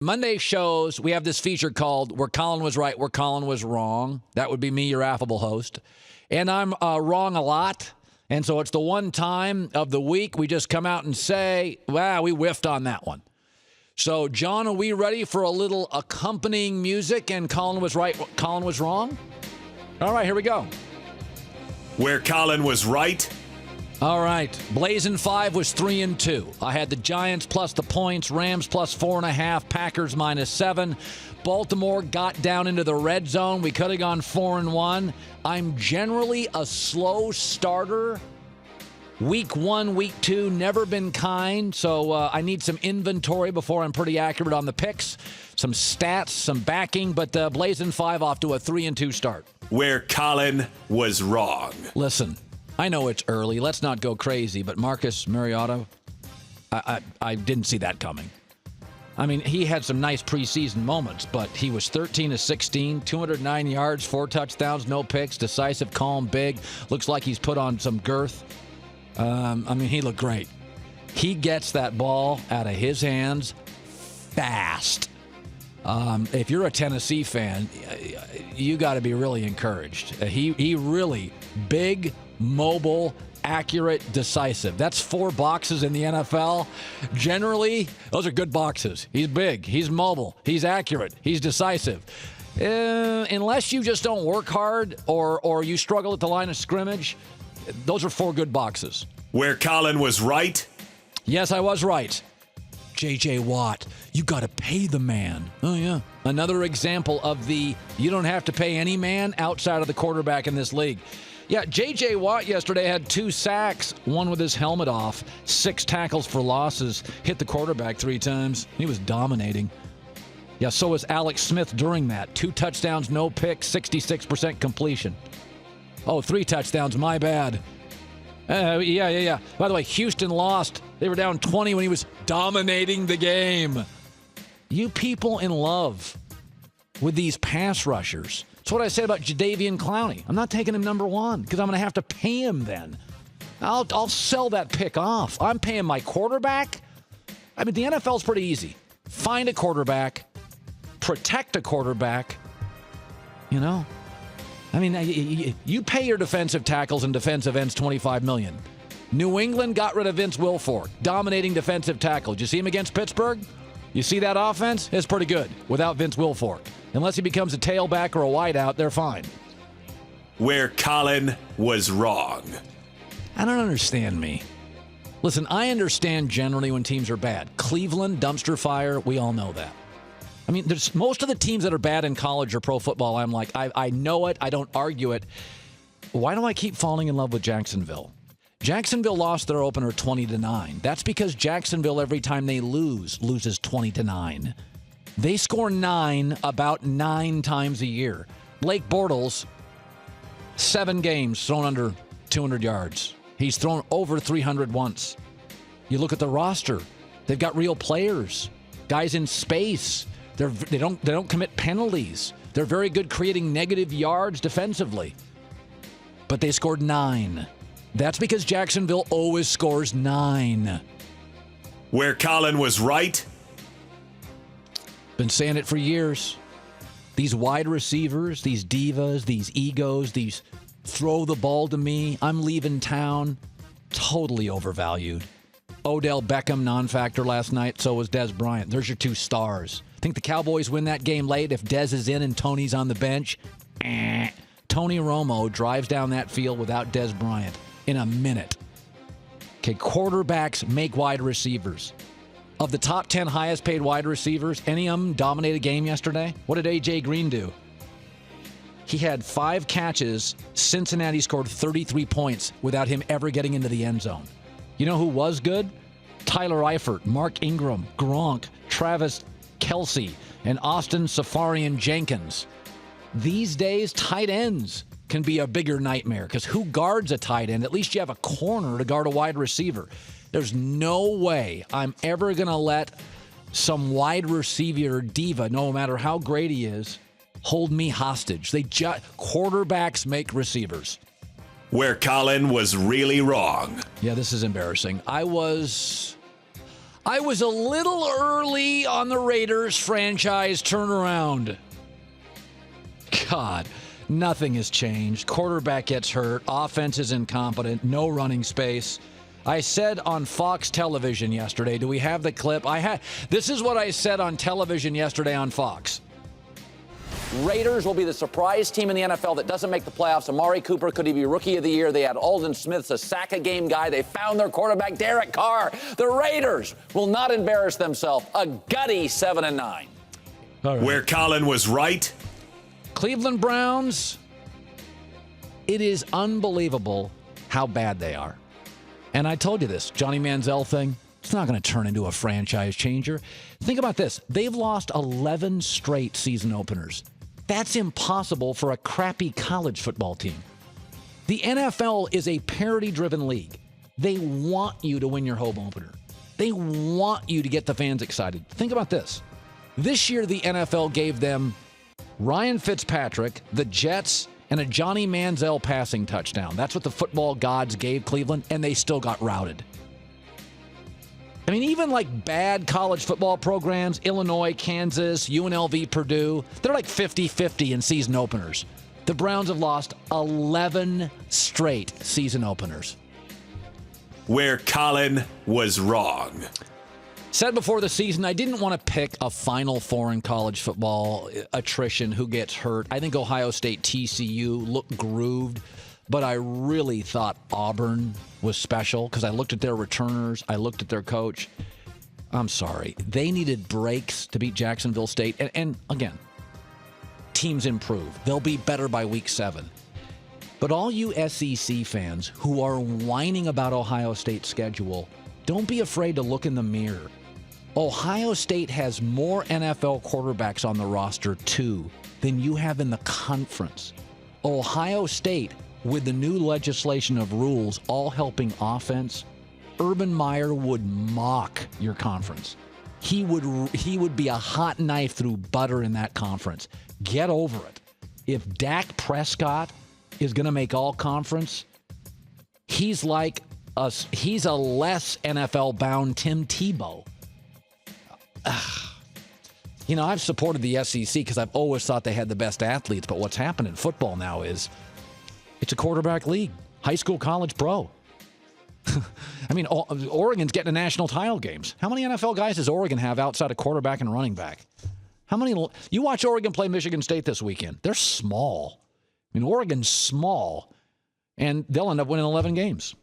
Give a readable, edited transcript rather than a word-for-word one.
Monday shows, we have this feature called Where Colin Was Right, Where Colin Was Wrong. That would be me, your affable host. And I'm wrong a lot. And so it's the one time of the week we just come out and say, wow, we whiffed on that one. So, John, are we ready for a little accompanying music and Colin Was Right, Colin Was Wrong? All right, here we go. Where Colin was right. All right. Blazing 5 was 3-2. I had the Giants plus the points, Rams plus 4.5, Packers -7. Baltimore got down into the red zone. We could have gone 4-1. I'm generally a slow starter. Week 1, week 2, never been kind. So I need some inventory before I'm pretty accurate on the picks. Some stats, some backing, but Blazing 5 off to a 3-2 start. Where Colin was wrong. Listen, I know it's early. Let's not go crazy, but Marcus Mariota, I didn't see that coming. I mean, he had some nice preseason moments, but he was 13 of 16, 209 yards, 4 touchdowns, no picks, decisive, calm, big. Looks like he's put on some girth. I mean, he looked great. He gets that ball out of his hands fast. If you're a Tennessee fan, you got to be really encouraged. He really big, mobile, accurate, decisive. That's 4 boxes in the NFL. Generally, those are good boxes. He's big. He's mobile. He's accurate. He's decisive. Unless you just don't work hard or you struggle at the line of scrimmage, those are 4 good boxes. Where Colin was right. Yes, I was right. J.J. Watt, you got to pay the man. Oh, yeah. Another example of the you don't have to pay any man outside of the quarterback in this league. Yeah, J.J. Watt yesterday had 2 sacks, one with his helmet off, 6 tackles for losses, hit the quarterback 3 times. He was dominating. Yeah, so was Alex Smith during that. 2 touchdowns, no picks, 66% completion. Oh, 3 touchdowns, my bad. Yeah. By the way, Houston lost. They were down 20 when he was dominating the game. You people in love with these pass rushers. That's what I said about Jadeveon Clowney. I'm not taking him number 1 because I'm going to have to pay him then. I'll sell that pick off. I'm paying my quarterback. I mean, the NFL's pretty easy. Find a quarterback, protect a quarterback, you know. I mean, you pay your defensive tackles and defensive ends $25 million. New England got rid of Vince Wilfork, dominating defensive tackle. Did you see him against Pittsburgh? You see that offense? It's pretty good without Vince Wilfork. Unless he becomes a tailback or a wideout, they're fine. Where Colin was wrong. I don't understand me. Listen, I understand generally when teams are bad. Cleveland, dumpster fire, we all know that. I mean, there's most of the teams that are bad in college or pro football, I'm like, I know it. I don't argue it. Why do I keep falling in love with Jacksonville? Jacksonville lost their opener 20-9. That's because Jacksonville, every time they loses 20-9. They score 9 about 9 times a year. Blake Bortles, 7 games thrown under 200 yards. He's thrown over 300 once. You look at the roster. They've got real players, guys in space. They don't commit penalties. They're very good creating negative yards defensively. But they scored 9. That's because Jacksonville always scores 9. Where Colin was right. Been saying it for years. These wide receivers, these divas, these egos, these throw the ball to me, I'm leaving town, totally overvalued. Odell Beckham, non-factor last night, so was Dez Bryant. There's your 2 stars. Think the Cowboys win that game late if Dez is in and Tony's on the bench? Tony Romo drives down that field without Dez Bryant in a minute. Okay, quarterbacks make wide receivers. Of the top 10 highest paid wide receivers, any of them dominate a game yesterday? What did A.J. Green do? He had 5 catches. Cincinnati scored 33 points without him ever getting into the end zone. You know who was good? Tyler Eifert, Mark Ingram, Gronk, Travis Kelce, and Austin Safarian Jenkins. These days, tight ends can be a bigger nightmare because who guards a tight end? At least you have a corner to guard a wide receiver. There's no way I'm ever going to let some wide receiver diva, no matter how great he is, hold me hostage. Quarterbacks make receivers. Where Colin was really wrong. Yeah, this is embarrassing. I was I was a little early on the Raiders franchise turnaround. God, nothing has changed. Quarterback gets hurt. Offense is incompetent. No running space. I said on Fox television yesterday, do we have the clip? This is what I said on television yesterday on Fox. Raiders will be the surprise team in the NFL that doesn't make the playoffs. Amari Cooper, could he be Rookie of the Year? They had Aldon Smith, a sack-a-game guy. They found their quarterback, Derek Carr. The Raiders will not embarrass themselves. A gutty 7-9. Right. Where Colin was right. Cleveland Browns, it is unbelievable how bad they are. And I told you this, Johnny Manziel thing, it's not going to turn into a franchise changer. Think about this. They've lost 11 straight season openers. That's impossible for a crappy college football team. The NFL is a parity-driven league. They want you to win your home opener. They want you to get the fans excited. Think about this. This year, the NFL gave them Ryan Fitzpatrick, the Jets, and a Johnny Manziel passing touchdown. That's what the football gods gave Cleveland, and they still got routed. I mean, even like bad college football programs, Illinois, Kansas, UNLV, Purdue, they're like 50-50 in season openers. The Browns have lost 11 straight season openers. Where Colin was wrong. Said before the season, I didn't want to pick a Final Four in college football attrition, who gets hurt. I think Ohio State, TCU looked grooved, but I really thought Auburn was special because I looked at their returners, I looked at their coach. I'm sorry. They needed breaks to beat Jacksonville State. And again, teams improve. They'll be better by week 7. But all you SEC fans who are whining about Ohio State's schedule, don't be afraid to look in the mirror. Ohio State has more NFL quarterbacks on the roster, too, than you have in the conference. Ohio State, with the new legislation of rules all helping offense, Urban Meyer would mock your conference. He would be a hot knife through butter in that conference. Get over it. If Dak Prescott is going to make all conference, he's like us. He's a less NFL-bound Tim Tebow. You know, I've supported the SEC because I've always thought they had the best athletes, but what's happened in football now is it's a quarterback league, high school, college, pro. I mean, Oregon's getting to national title games. How many NFL guys does Oregon have outside of quarterback and running back? How many? You watch Oregon play Michigan State this weekend. They're small. I mean, Oregon's small, and they'll end up winning 11 games.